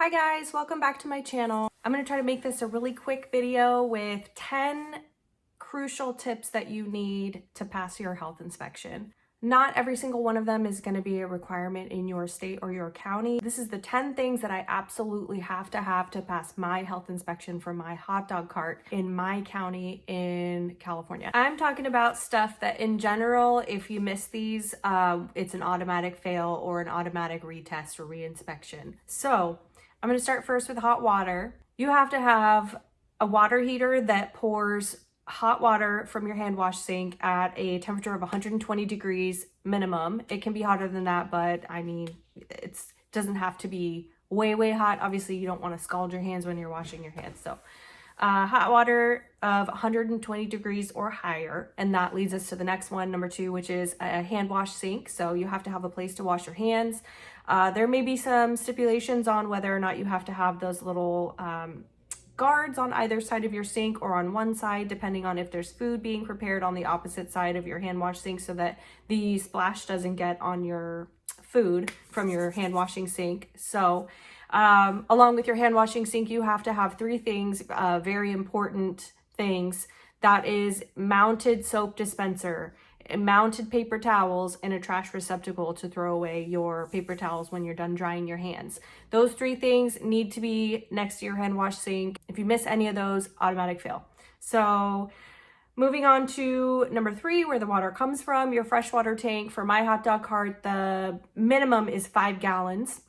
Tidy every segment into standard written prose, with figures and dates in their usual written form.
Hi guys, welcome back to my channel. I'm going to try to make this a really quick video with 10 crucial tips that you need to pass your health inspection. Not every single one of them is going to be a requirement in your state or your county. This is the 10 things that I absolutely have to pass my health inspection for my hot dog cart in my county in California. I'm talking about stuff that in general, if you miss these, it's an automatic fail or an automatic retest or reinspection. So I'm going to start first with hot water. You have to have a water heater that pours hot water from your hand wash sink at a temperature of 120 degrees minimum. It can be hotter than that, but I mean, it doesn't have to be way hot. Obviously, you don't want to scald your hands when you're washing your hands. So hot water of 120 degrees or higher. And that leads us to the next one, number 2, which is a hand wash sink. So you have to have a place to wash your hands. There may be some stipulations on whether or not you have to have those little guards on either side of your sink or on one side, depending on if there's food being prepared on the opposite side of your hand wash sink so that the splash doesn't get on your food from your hand washing sink. So along with your hand washing sink, you have to have 3 things, very important things. That is mounted soap dispenser, mounted paper towels, and a trash receptacle to throw away your paper towels when you're done drying your hands. Those 3 things need to be next to your hand wash sink. If you miss any of those, automatic fail. So moving on to number 3, where the water comes from, your freshwater tank. For my hot dog cart, the minimum is 5 gallons.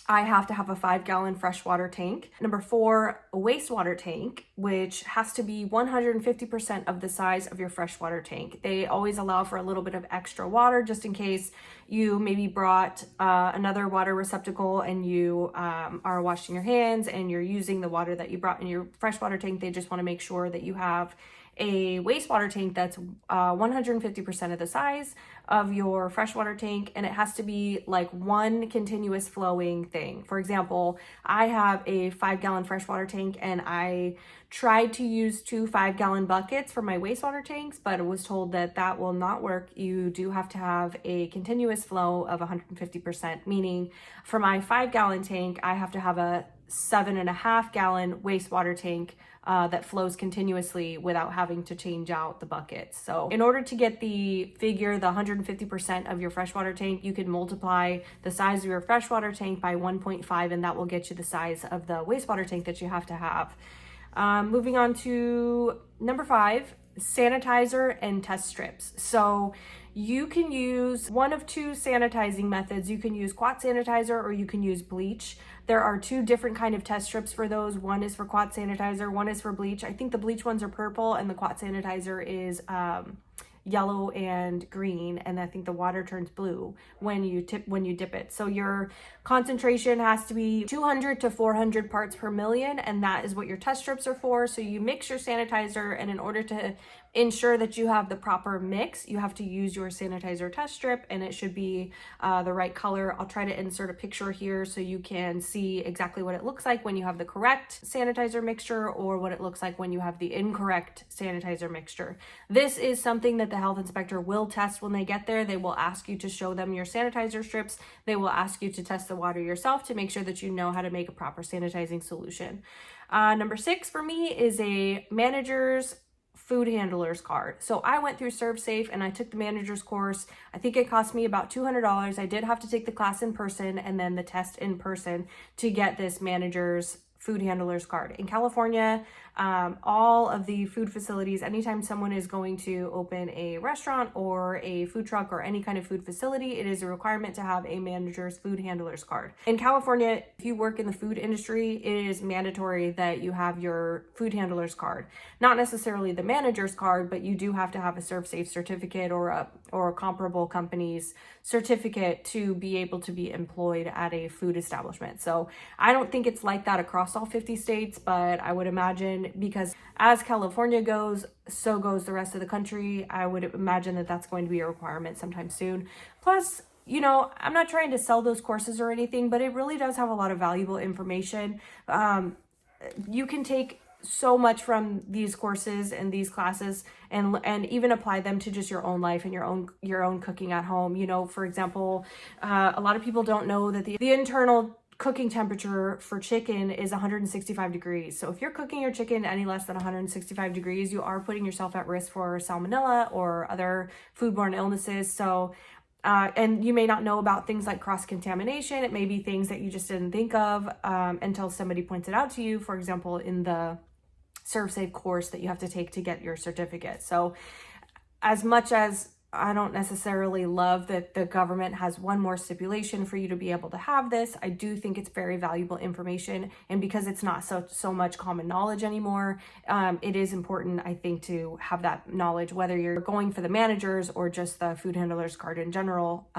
I have to have a 5-gallon freshwater tank. Number 4, a wastewater tank, which has to be 150% of the size of your freshwater tank. They always allow for a little bit of extra water just in case you maybe brought another water receptacle and you are washing your hands and you're using the water that you brought in your freshwater tank. They just want to make sure that you have a wastewater tank that's 150% of the size of your freshwater tank, and it has to be like one continuous flowing thing. For example, I have a 5-gallon freshwater tank and I tried to use 2 5-gallon buckets for my wastewater tanks, but I was told that that will not work. You do have to have a continuous flow of 150%, meaning for my 5-gallon tank, I have to have a 7.5-gallon wastewater tank that flows continuously without having to change out the buckets. So in order to get the figure, the 150% of your freshwater tank, you can multiply the size of your freshwater tank by 1.5, and that will get you the size of the wastewater tank that you have to have. Moving on to number 5, sanitizer and test strips. So you can use one of 2 sanitizing methods. You can use QUAT sanitizer or you can use bleach. There are 2 different kind of test strips for those. One is for QUAT sanitizer, one is for bleach. I think the bleach ones are purple and the QUAT sanitizer is yellow and green, and I think the water turns blue when you dip it. So your concentration has to be 200 to 400 parts per million, and that is what your test strips are for. So you mix your sanitizer, and in order to ensure that you have the proper mix, you have to use your sanitizer test strip, and it should be the right color. I'll try to insert a picture here so you can see exactly what it looks like when you have the correct sanitizer mixture or what it looks like when you have the incorrect sanitizer mixture. This is something that the health inspector will test when they get there. They will ask you to show them your sanitizer strips. They will ask you to test the water yourself to make sure that you know how to make a proper sanitizing solution. Number 6 for me is a manager's food handler's card. So I went through ServSafe and I took the manager's course. I think it cost me about $200. I did have to take the class in person and then the test in person to get this manager's food handler's card. In California, all of the food facilities, anytime someone is going to open a restaurant or a food truck or any kind of food facility, it is a requirement to have a manager's food handler's card. In California, if you work in the food industry, it is mandatory that you have your food handler's card. Not necessarily the manager's card, but you do have to have a ServSafe certificate or a comparable company's certificate to be able to be employed at a food establishment. So I don't think it's like that across all 50 states, but I would imagine, because as California goes, so goes the rest of the country. I would imagine that that's going to be a requirement sometime soon. Plus, you know, I'm not trying to sell those courses or anything, but it really does have a lot of valuable information. You can take so much from these courses and these classes and even apply them to just your own life and your own cooking at home. You know, for example, a lot of people don't know that the internal cooking temperature for chicken is 165 degrees. So if you're cooking your chicken any less than 165 degrees, you are putting yourself at risk for salmonella or other foodborne illnesses. So, and you may not know about things like cross-contamination. It may be things that you just didn't think of until somebody points it out to you, for example, in the Serve Safe course that you have to take to get your certificate. So as much as I don't necessarily love that the government has one more stipulation for you to be able to have this, I do think it's very valuable information. And because it's not so much common knowledge anymore, it is important, I think, to have that knowledge, whether you're going for the managers or just the food handler's card in general.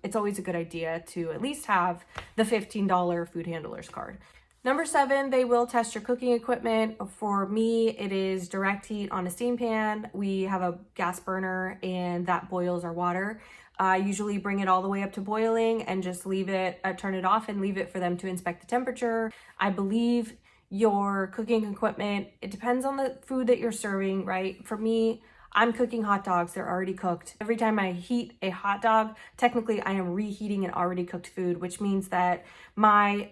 It's always a good idea to at least have the $15 food handler's card. Number 7, they will test your cooking equipment. For me, it is direct heat on a steam pan. We have a gas burner and that boils our water. I usually bring it all the way up to boiling and just leave it, turn it off and leave it for them to inspect the temperature. I believe your cooking equipment, it depends on the food that you're serving, right? For me, I'm cooking hot dogs, they're already cooked. Every time I heat a hot dog, technically I am reheating an already cooked food, which means that my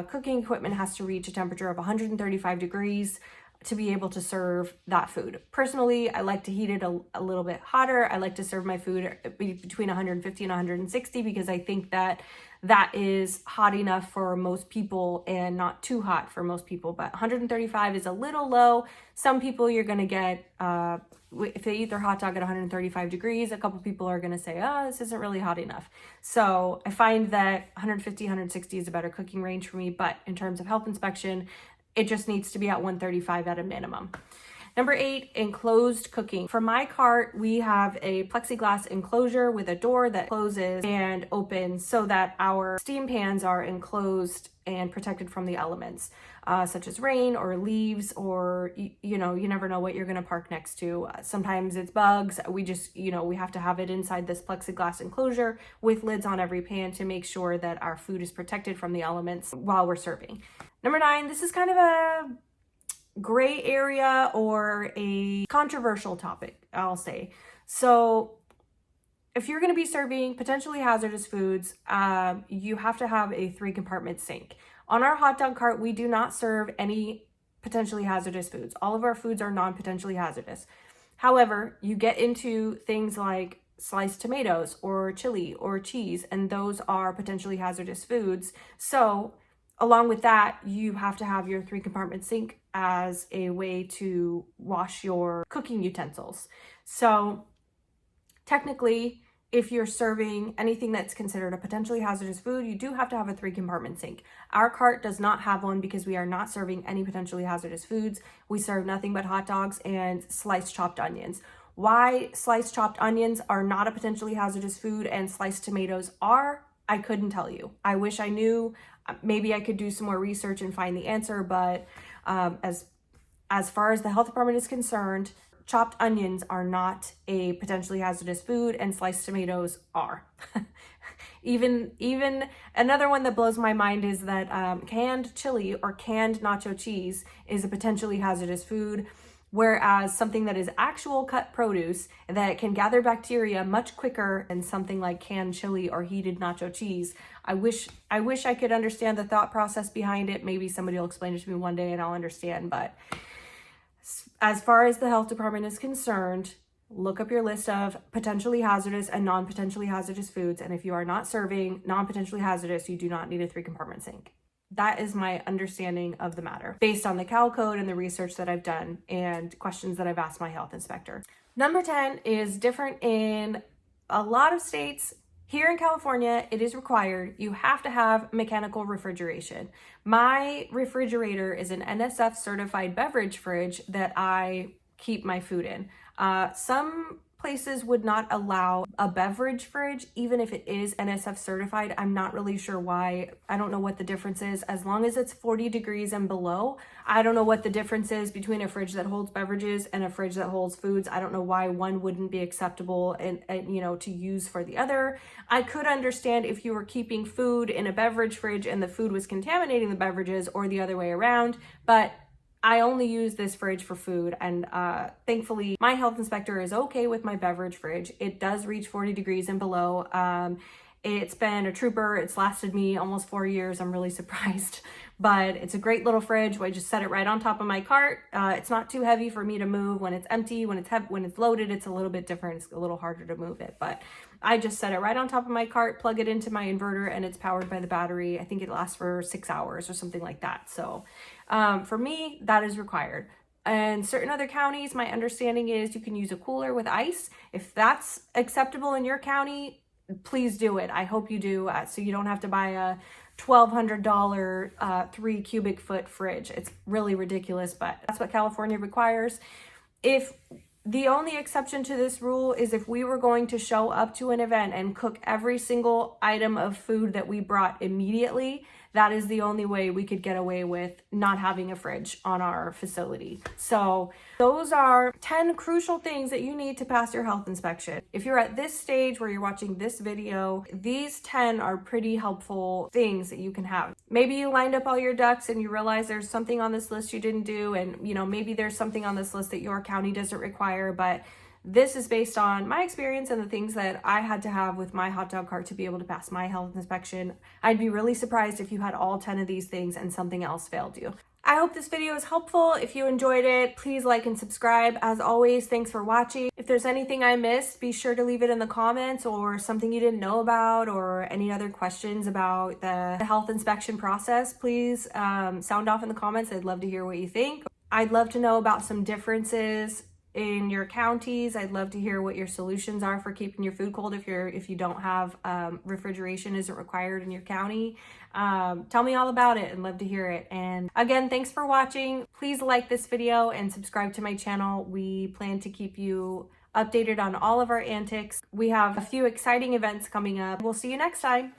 cooking equipment has to reach a temperature of 135 degrees to be able to serve that food. Personally, I like to heat it a little bit hotter. I like to serve my food between 150 and 160 because I think that that is hot enough for most people and not too hot for most people. But 135 is a little low. Some people you're gonna get, if they eat their hot dog at 135 degrees, a couple people are gonna say, oh, this isn't really hot enough. So I find that 150, 160 is a better cooking range for me, but in terms of health inspection, it just needs to be at 135 at a minimum. Number 8, enclosed cooking. For my cart, we have a plexiglass enclosure with a door that closes and opens so that our steam pans are enclosed and protected from the elements, such as rain or leaves, or, you never know what you're gonna park next to. Sometimes it's bugs. We just, we have to have it inside this plexiglass enclosure with lids on every pan to make sure that our food is protected from the elements while we're serving. Number 9, this is kind of a gray area or a controversial topic, I'll say. So if you're going to be serving potentially hazardous foods, you have to have a 3-compartment sink. On our hot dog cart, we do not serve any potentially hazardous foods. All of our foods are non-potentially hazardous. However, you get into things like sliced tomatoes or chili or cheese, and those are potentially hazardous foods. So along with that, you have to have your 3-compartment sink as a way to wash your cooking utensils. So technically, if you're serving anything that's considered a potentially hazardous food, you do have to have a 3-compartment sink. Our cart does not have one because we are not serving any potentially hazardous foods. We serve nothing but hot dogs and sliced chopped onions. Why sliced chopped onions are not a potentially hazardous food and sliced tomatoes are, I couldn't tell you. I wish I knew. Maybe I could do some more research and find the answer, but as far as the health department is concerned, chopped onions are not a potentially hazardous food and sliced tomatoes are. Even another one that blows my mind is that canned chili or canned nacho cheese is a potentially hazardous food, whereas something that is actual cut produce that can gather bacteria much quicker than something like canned chili or heated nacho cheese. I wish I could understand the thought process behind it. Maybe somebody will explain it to me one day and I'll understand. But as far as the health department is concerned, look up your list of potentially hazardous and non-potentially hazardous foods. And if you are not serving non-potentially hazardous, you do not need a 3-compartment sink. That is my understanding of the matter based on the Cal Code and the research that I've done and questions that I've asked my health inspector. Number 10 is different in a lot of states. Here in California, it is required. You have to have mechanical refrigeration. My refrigerator is an NSF certified beverage fridge that I keep my food in. Some places would not allow a beverage fridge, even if it is NSF certified. I'm not really sure why. I don't know what the difference is. As long as it's 40 degrees and below, I don't know what the difference is between a fridge that holds beverages and a fridge that holds foods. I don't know why one wouldn't be acceptable and to use for the other. I could understand if you were keeping food in a beverage fridge and the food was contaminating the beverages, or the other way around, but I only use this fridge for food, and thankfully my health inspector is okay with my beverage fridge. It does reach 40 degrees and below. It's been a trooper. It's lasted me almost 4 years. I'm really surprised, but it's a great little fridge. I just set it right on top of my cart. It's not too heavy for me to move. When it's empty, when it's loaded, it's a little bit different. It's a little harder to move it, but I just set it right on top of my cart, plug it into my inverter, and it's powered by the battery. I think it lasts for 6 hours or something like that. So for me, that is required. And certain other counties, my understanding is you can use a cooler with ice. If that's acceptable in your county, please do it. I hope you do, so you don't have to buy a $1,200 3 cubic foot fridge. It's really ridiculous, but that's what California requires. If the only exception to this rule is if we were going to show up to an event and cook every single item of food that we brought immediately, that is the only way we could get away with not having a fridge on our facility. So those are 10 crucial things that you need to pass your health inspection. If you're at this stage where you're watching this video, these 10 are pretty helpful things that you can have. Maybe you lined up all your ducks and you realize there's something on this list you didn't do, and maybe there's something on this list that your county doesn't require, but this is based on my experience and the things that I had to have with my hot dog cart to be able to pass my health inspection. I'd be really surprised if you had all 10 of these things and something else failed you. I hope this video is helpful. If you enjoyed it, please like and subscribe. As always, thanks for watching. If there's anything I missed, be sure to leave it in the comments, or something you didn't know about, or any other questions about the health inspection process. Please sound off in the comments. I'd love to hear what you think. I'd love to know about some differences in your counties. I'd love to hear what your solutions are for keeping your food cold if you don't have refrigeration isn't required in your county. Tell me all about it. I'd love to hear it. And again, thanks for watching. Please like this video and subscribe to my channel. We plan to keep you updated on all of our antics. We have a few exciting events coming up. We'll see you next time.